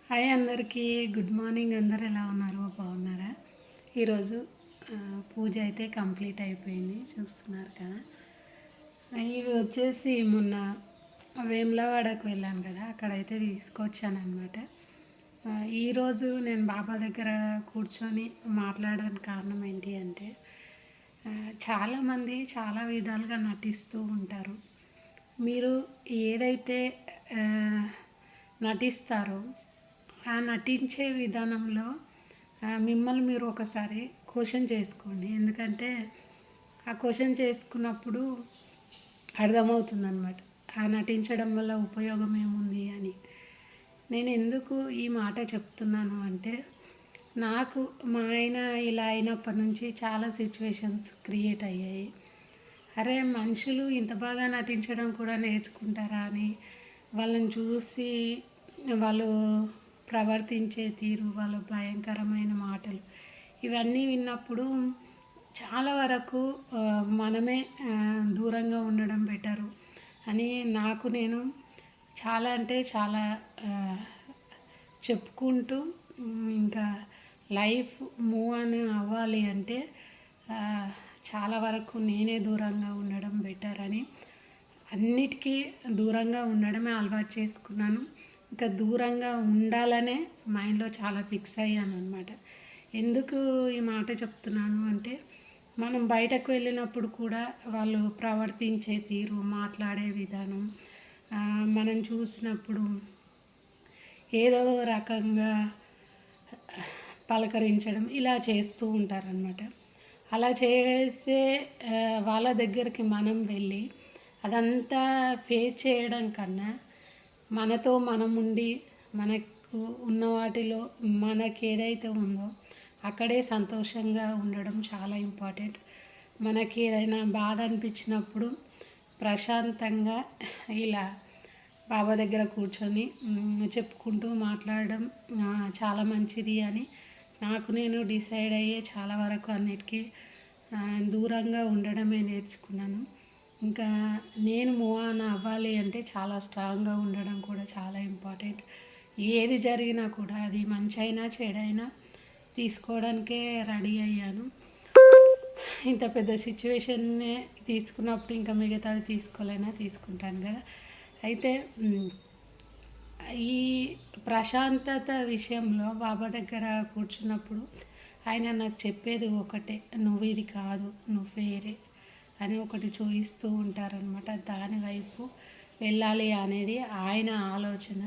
Hi అందరికీ good morning. అందరు ఎలా ఉన్నారు? బాగున్నారా? ఈరోజు పూజ అయితే కంప్లీట్ అయిపోయింది, చూస్తున్నారు కదా. ఇవి వచ్చేసి మొన్న వేములవాడకు వెళ్ళాను కదా, అక్కడైతే తీసుకొచ్చాను అనమాట. ఈరోజు నేను బాబా దగ్గర కూర్చొని మాట్లాడడానికి కారణం ఏంటి అంటే, చాలామంది చాలా విధాలుగా నటిస్తూ ఉంటారు. మీరు ఏదైతే నటిస్తారో ఆ నటించే విధానంలో మిమ్మల్ని మీరు ఒకసారి క్వశ్చన్ చేసుకోండి. ఎందుకంటే ఆ క్వశ్చన్ చేసుకున్నప్పుడు అర్థమవుతుందన్నమాట, ఆ నటించడం వల్ల ఉపయోగం ఏముంది అని. నేను ఎందుకు ఈ మాట చెప్తున్నాను అంటే, నాకు మా ఆయన ఇలా అయినప్పటి నుంచి చాలా సిచ్యువేషన్స్ క్రియేట్ అయ్యాయి. అరే, మనుషులు ఇంత బాగా నటించడం కూడా నేర్చుకుంటారా అని వాళ్ళని చూసి, వాళ్ళు ప్రవర్తించే తీరు, వాళ్ళ భయంకరమైన మాటలు ఇవన్నీ విన్నప్పుడు చాలా వరకు మనమే దూరంగా ఉండడం బెటరు అని నాకు నేను చాలా అంటే చాలా చెప్పుకుంటూ, ఇంకా లైఫ్ మూవ్ అని అవ్వాలి అంటే చాలా వరకు నేనే దూరంగా ఉండడం బెటర్ అని అన్నిటికీ దూరంగా ఉండడమే అలవాటు చేసుకున్నాను. ఇంకా దూరంగా ఉండాలనే మైండ్లో చాలా ఫిక్స్ అయ్యాను అనమాట. ఎందుకు ఈ మాట చెప్తున్నాను అంటే, మనం బయటకు వెళ్ళినప్పుడు కూడా వాళ్ళు ప్రవర్తించే తీరు, మాట్లాడే విధానం మనం చూసినప్పుడు ఏదో రకంగా పలకరించడం ఇలా చేస్తూ ఉంటారనమాట. అలా చేసే వాళ్ళ దగ్గరికి మనం వెళ్ళి అదంతా ఫేస్ చేయడం కన్నా, మనతో మనం ఉండి మనకు ఉన్న వాటిలో మనకి ఏదైతే ఉందో అక్కడే సంతోషంగా ఉండడం చాలా ఇంపార్టెంట్. మనకి ఏదైనా బాధ అనిపించినప్పుడు ప్రశాంతంగా ఇలా బాబా దగ్గర కూర్చొని చెప్పుకుంటూ మాట్లాడడం చాలా మంచిది అని నాకు నేను డిసైడ్ అయ్యే చాలా వరకు అన్నిటికీ దూరంగా ఉండడమే నేర్చుకున్నాను. ఇంకా నేను మూవ్ ఆన్ అవ్వాలి అంటే చాలా స్ట్రాంగ్గా ఉండడం కూడా చాలా ఇంపార్టెంట్. ఏది జరిగినా కూడా అది మంచి అయినా చెడైనా తీసుకోవడానికే రెడీ అయ్యాను. ఇంత పెద్ద సిచ్యువేషన్నే తీసుకున్నప్పుడు ఇంకా మిగతాది తీసుకోలేనా, తీసుకుంటాను కదా. అయితే ఈ ప్రశాంతత విషయంలో బాబా దగ్గర కూర్చున్నప్పుడు ఆయన నాకు చెప్పేది ఒకటే, నువ్వు ఇది కాదు, నువ్వు వేరే అని ఒకటి చూపిస్తూ ఉంటారనమాట. దాని వైపు వెళ్ళాలి అనేది ఆయన ఆలోచన.